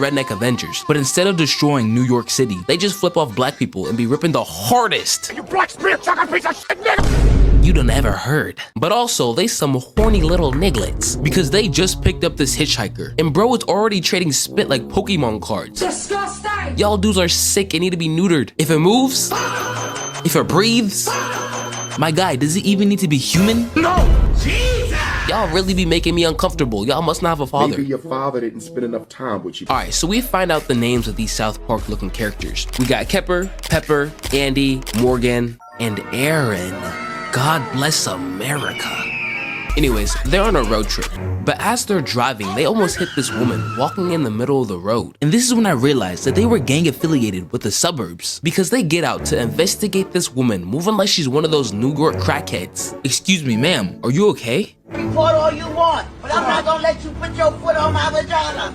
redneck Avengers, but instead of destroying New York City, they just flip off black people and be ripping the hardest You black spirit sucking piece of shit, nigga! you done ever heard. But also, they some horny little nigglets because they just picked up this hitchhiker, and bro is already trading spit like Pokemon cards. Disgusting! Y'all dudes are sick and need to be neutered. If it moves, if it breathes, my guy, does it even need to be human? No! Jesus! Y'all really be making me uncomfortable. Y'all must not have a father. Maybe your father didn't spend enough time with you. Alright, so we find out the names of these South Park looking characters. We got Kepper, Pepper, Andy, Morgan, and Aaron. God bless America. Anyways, they're on a road trip, but as they're driving, they almost hit this woman walking in the middle of the road. And this is when I realized that they were gang affiliated with the suburbs because they get out to investigate this woman moving like she's one of those New York crackheads. Excuse me, ma'am, are you okay? Report all you want, but I'm not gonna let you put your foot on my vagina.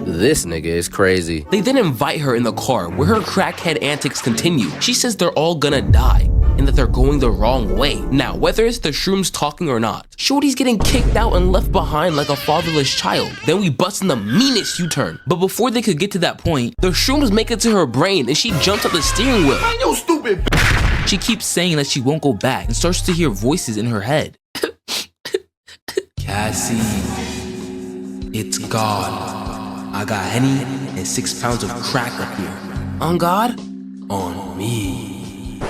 This nigga is crazy. They then invite her in the car where her crackhead antics continue. She says they're all gonna die and that they're going the wrong way. Now, whether it's the shrooms talking or not, Shorty's getting kicked out and left behind like a fatherless child. Then we bust in the meanest U-turn. But before they could get to that point, the shrooms make it to her brain and she jumps up the steering wheel. Man, you stupid! She keeps saying that she won't go back and starts to hear voices in her head. Cassie, it's God. I got Henny and 6 pounds of crack up here. On God? On me.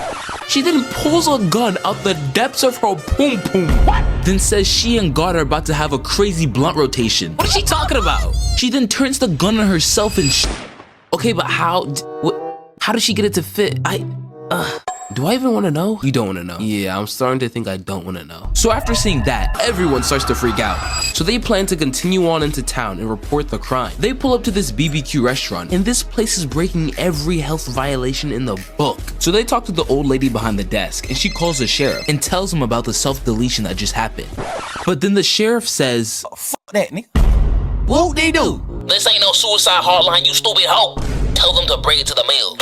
She then pulls a gun out the depths of her poom poom. What? Then says she and God are about to have a crazy blunt rotation. What is she talking about? She then turns the gun on herself and okay, but how did she get it to fit? Do I even want to know? You don't want to know. Yeah, I'm starting to think I don't want to know. So after seeing that, everyone starts to freak out. So they plan to continue on into town and report the crime. They pull up to this BBQ restaurant, and this place is breaking every health violation in the book. So they talk to the old lady behind the desk, and she calls the sheriff and tells him about the self-deletion that just happened. But then the sheriff says, Fuck that, nigga. "What they do? This ain't no suicide hotline, you stupid hoe. Tell them to bring it to the mill."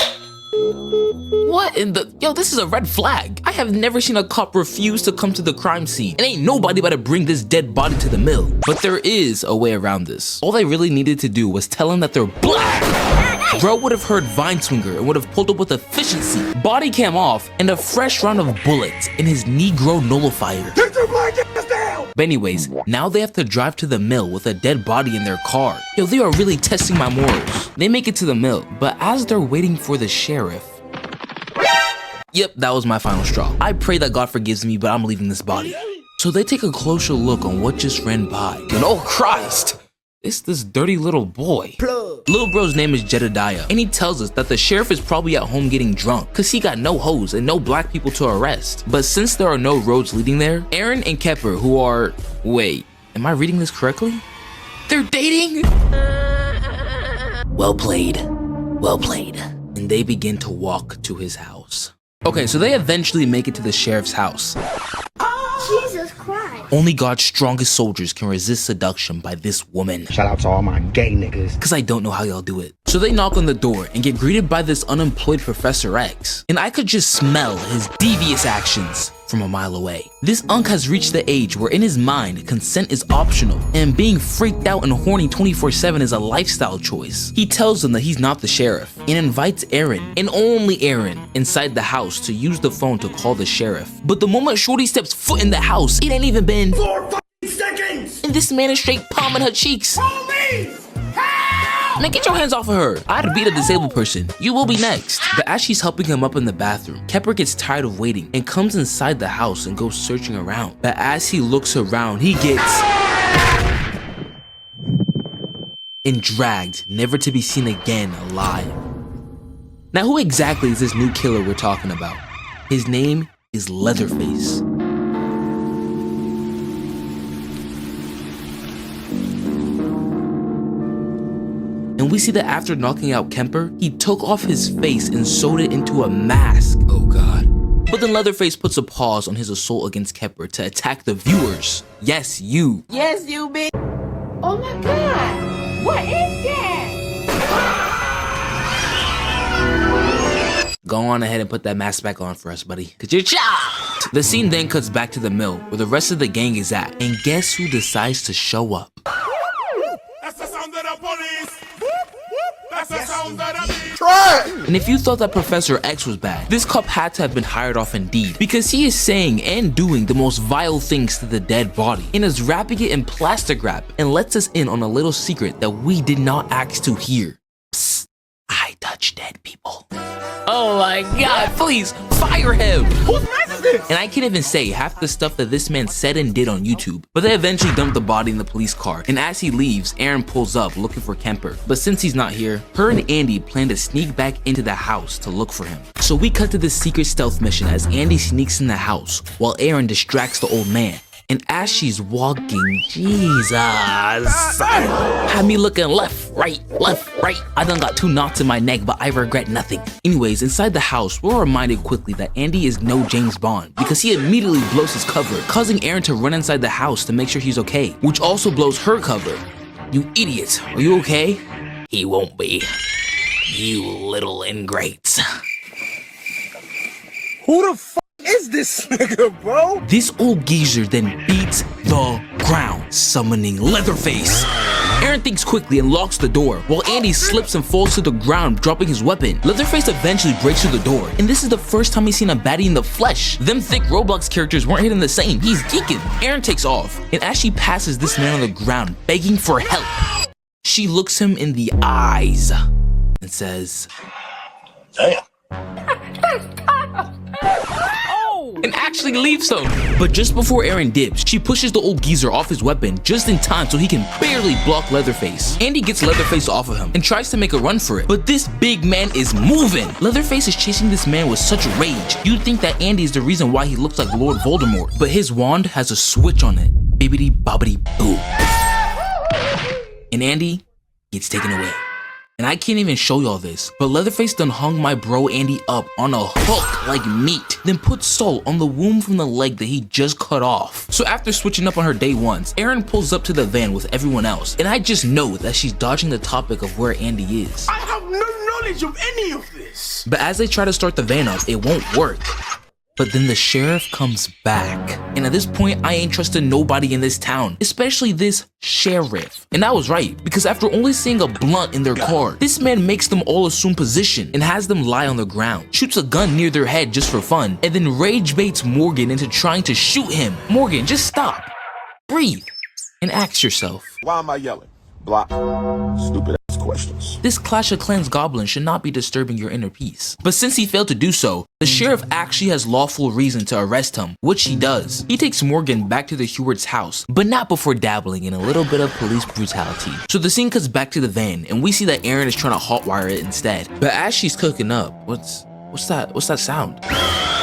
What in the... Yo, this is a red flag. I have never seen a cop refuse to come to the crime scene. And ain't nobody about to bring this dead body to the mill. But there is a way around this. All they really needed to do was tell him that they're black. Bro would have heard Vineswinger and would have pulled up with efficiency. Body cam off and a fresh round of bullets in his Negro nullifier. Get your black ass down! But anyways, now they have to drive to the mill with a dead body in their car. Yo, they are really testing my morals. They make it to the mill, but as they're waiting for the sheriff, yep, that was my final straw. I pray that God forgives me, but I'm leaving this body. So they take a closer look on what just ran by. And oh Christ, it's this dirty little boy. Little bro's name is Jedediah, and he tells us that the sheriff is probably at home getting drunk because he got no hoes and no black people to arrest. But since there are no roads leading there, Aaron and Kepper, who are... Wait, am I reading this correctly? They're dating? Well played. Well played. And they begin to walk to his house. Okay, so they eventually make it to the sheriff's house. Jesus Christ. Only God's strongest soldiers can resist seduction by this woman. Shout out to all my gay niggas. Cause I don't know how y'all do it. So they knock on the door and get greeted by this unemployed Professor X. And I could just smell his devious actions from a mile away. This unk has reached the age where in his mind, consent is optional, and being freaked out and horny 24/7 is a lifestyle choice. He tells them that he's not the sheriff and invites Aaron, and only Aaron, inside the house to use the phone to call the sheriff. But the moment Shorty steps foot in the house, it ain't even been 4 fucking seconds! and this man is straight palming her cheeks. Police! Man, get your hands off of her. I'd beat a disabled person. You will be next. But as she's helping him up in the bathroom, Kepper gets tired of waiting and comes inside the house and goes searching around. But as he looks around, he gets... and dragged, never to be seen again alive. Now, who exactly is this new killer we're talking about? His name is Leatherface. And we see that after knocking out Kemper, he took off his face and sewed it into a mask. Oh God. But then Leatherface puts a pause on his assault against Kemper to attack the viewers. Yes, you. Yes, you bitch. Oh my God. What is that? Go on ahead and put that mask back on for us, buddy. Cause you're chopped. The scene then cuts back to the mill where the rest of the gang is at. And guess who decides to show up? That's the sound of the police! Try! And if you thought that Professor X was bad, this cop had to have been hired off Indeed, because he is saying and doing the most vile things to the dead body and is wrapping it in plastic wrap and lets us in on a little secret that we did not ask to hear. Psst, I touch dead people. Oh my god, please fire him! Whose mess is this? And I can't even say half the stuff that this man said and did on YouTube. But they eventually dumped the body in the police car, and as he leaves, Aaron pulls up looking for Kemper. But since he's not here, her and Andy plan to sneak back into the house to look for him. So we cut to this secret stealth mission as Andy sneaks in the house while Aaron distracts the old man. And as she's walking, Jesus, had me looking left, right. I done got 2 knots in my neck, but I regret nothing. Anyways, inside the house, we're reminded quickly that Andy is no James Bond because he immediately blows his cover, causing Aaron to run inside the house to make sure he's okay, which also blows her cover. You idiot, are you okay? He won't be. You little ingrates. Who the f is this nigga, bro? This old geezer then beats the ground, summoning Leatherface. Aaron thinks quickly and locks the door, while Andy slips and falls to the ground, dropping his weapon. Leatherface eventually breaks through the door, and this is the first time he's seen a baddie in the flesh. Them thick Roblox characters weren't hitting the same. He's geeking. Aaron takes off, and as she passes this man on the ground, begging for help, she looks him in the eyes and says, Damn. and actually leaves him. But just before Aaron dips, she pushes the old geezer off his weapon just in time so he can barely block Leatherface. Andy gets Leatherface off of him and tries to make a run for it, but this big man is moving. Leatherface is chasing this man with such rage. You'd think that Andy is the reason why he looks like Lord Voldemort, but his wand has a switch on it. Bibbidi bobbidi boo. And Andy gets taken away. And I can't even show y'all this, but Leatherface done hung my bro Andy up on a hook like meat, then put salt on the wound from the leg that he just cut off. So after switching up on her day once, Aaron pulls up to the van with everyone else, and I just know that she's dodging the topic of where Andy is. I have no knowledge of any of this. But as they try to start the van up, it won't work. But then the sheriff comes back. And at this point, I ain't trusting nobody in this town, especially this sheriff. And I was right, because after only seeing a blunt in their car, this man makes them all assume position and has them lie on the ground, shoots a gun near their head just for fun, and then rage baits Morgan into trying to shoot him. Morgan, just stop, breathe, and ask yourself, Why am I yelling? Block. Stupid ass questions. this Clash of Clans goblin should not be disturbing your inner peace. But since he failed to do so, the sheriff actually has lawful reason to arrest him, which he does. He takes Morgan back to the Heward's house, but not before dabbling in a little bit of police brutality. So the scene cuts back to the van, and we see that Aaron is trying to hotwire it instead. But as she's cooking up, what's that sound?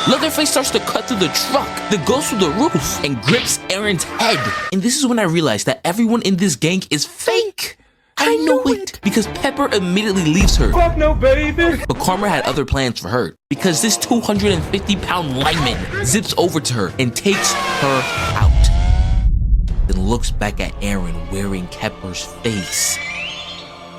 Leatherface starts to cut through the truck that goes through the roof and grips Aaron's head. And this is when I realized that everyone in this gang is fake. I know it, because Pepper immediately leaves her. Fuck no, baby. But Karma had other plans for her, because this 250-pound lineman zips over to her and takes her out. Then looks back at Aaron wearing Pepper's face.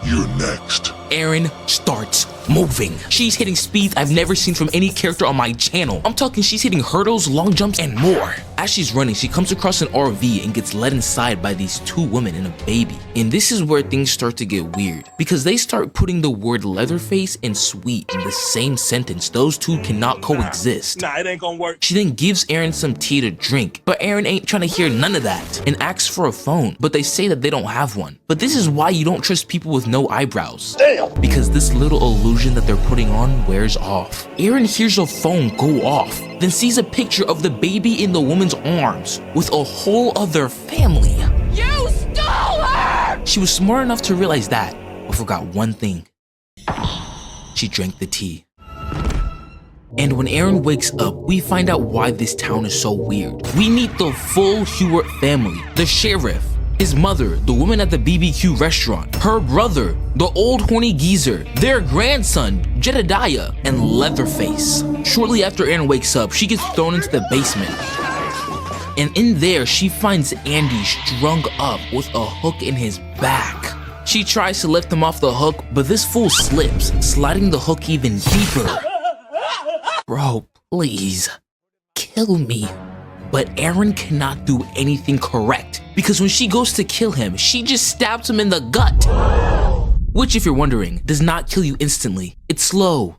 You're next. Aaron starts moving. She's hitting speeds I've never seen from any character on my channel. I'm talking she's hitting hurdles, long jumps, and more. As she's running, she comes across an RV and gets led inside by these 2 women and a baby. And this is where things start to get weird, because they start putting the word Leatherface and sweet in the same sentence. Those 2 cannot coexist. Nah, it ain't gonna work. She then gives Aaron some tea to drink, but Aaron ain't trying to hear none of that and asks for a phone, but they say that they don't have one. But this is why you don't trust people with no eyebrows. Damn. Because this little illusion that they're putting on wears off. Aaron hears a phone go off, then sees a picture of the baby in the woman's arms with a whole other family. You stole her! She was smart enough to realize that, but forgot one thing. She drank the tea. And when Aaron wakes up, we find out why this town is so weird. We meet the full Hewitt family, the sheriff, his mother, the woman at the BBQ restaurant, her brother, the old horny geezer, their grandson, Jedediah, and Leatherface. Shortly after Aaron wakes up, she gets thrown into the basement. And in there, she finds Andy strung up with a hook in his back. She tries to lift him off the hook, but this fool slips, sliding the hook even deeper. Bro, please, kill me. But Aaron cannot do anything correct, because when she goes to kill him, she just stabs him in the gut. which, if you're wondering, does not kill you instantly. It's slow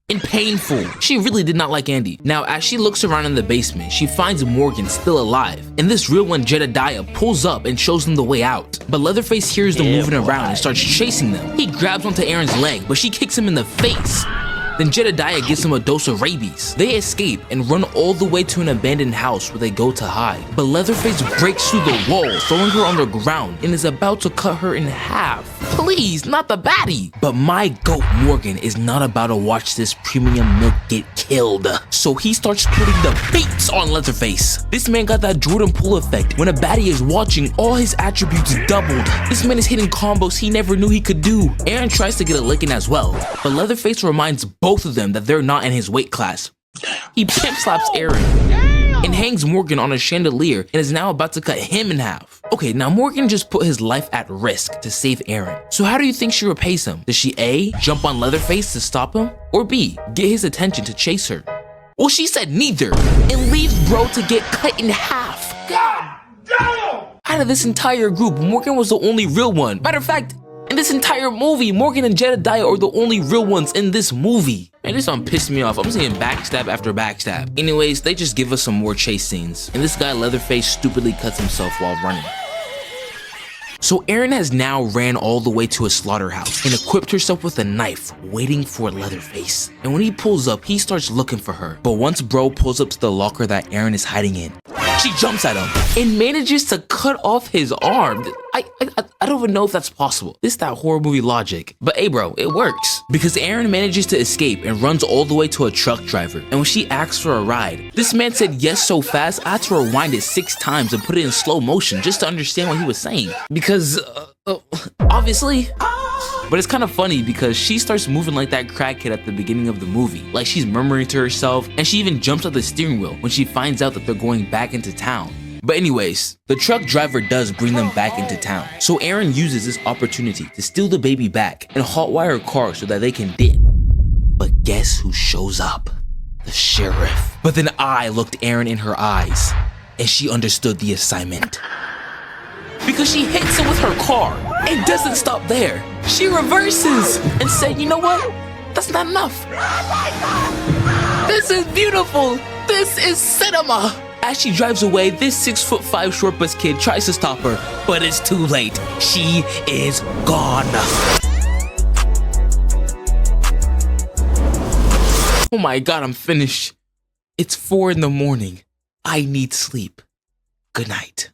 and painful. She really did not like Andy. Now, as she looks around in the basement, she finds Morgan still alive. And this real one, Jedediah, pulls up and shows them the way out. But Leatherface hears them moving around and starts chasing them. He grabs onto Aaron's leg, but she kicks him in the face. Then Jedediah gives him a dose of rabies. They escape and run all the way to an abandoned house where they go to hide. But Leatherface breaks through the wall, throwing her on the ground, and is about to cut her in half. Please, not the baddie! But my goat Morgan is not about to watch this premium milk get killed. So he starts putting the beats on Leatherface. This man got that Jordan Poole effect. When a baddie is watching, all his attributes doubled. This man is hitting combos he never knew he could do. Aaron tries to get a licking as well, but Leatherface reminds both of them that they're not in his weight class. He pimp slaps Aaron and hangs Morgan on a chandelier and is now about to cut him in half. Okay, now Morgan just put his life at risk to save Aaron. So how do you think she repays him? Does she A, jump on Leatherface to stop him? Or B, get his attention to chase her? Well, she said neither and leaves bro to get cut in half. God damn! Out of this entire group, Morgan was the only real one. Matter of fact, in this entire movie, Morgan and Jedediah are the only real ones in this movie. And this one pissed me off. I'm seeing backstab after backstab. Anyways, they just give us some more chase scenes. And this guy Leatherface stupidly cuts himself while running. So Aaron has now ran all the way to a slaughterhouse and equipped herself with a knife, waiting for Leatherface. And when he pulls up, he starts looking for her. But once bro pulls up to the locker that Aaron is hiding in, she jumps at him and manages to cut off his arm. I don't even know if that's possible. This that horror movie logic. But hey bro, it works. Because Aaron manages to escape and runs all the way to a truck driver. And when she asks for a ride, this man said yes so fast, I had to rewind it 6 times and put it in slow motion just to understand what he was saying. Because, obviously. But it's kind of funny because she starts moving like that crackhead at the beginning of the movie. Like she's murmuring to herself, and she even jumps at the steering wheel when she finds out that they're going back into town. But anyways, the truck driver does bring them back into town. So Aaron uses this opportunity to steal the baby back and hotwire a car so that they can dip. But guess who shows up? The sheriff. But then I looked Aaron in her eyes, and she understood the assignment. Because she hits him with her car and doesn't stop there. She reverses and said, you know what? That's not enough. This is beautiful. This is cinema. As she drives away, this 6'5" short bus kid tries to stop her, but it's too late. She is gone. Oh my God, I'm finished. It's 4 in the morning. I need sleep. Good night.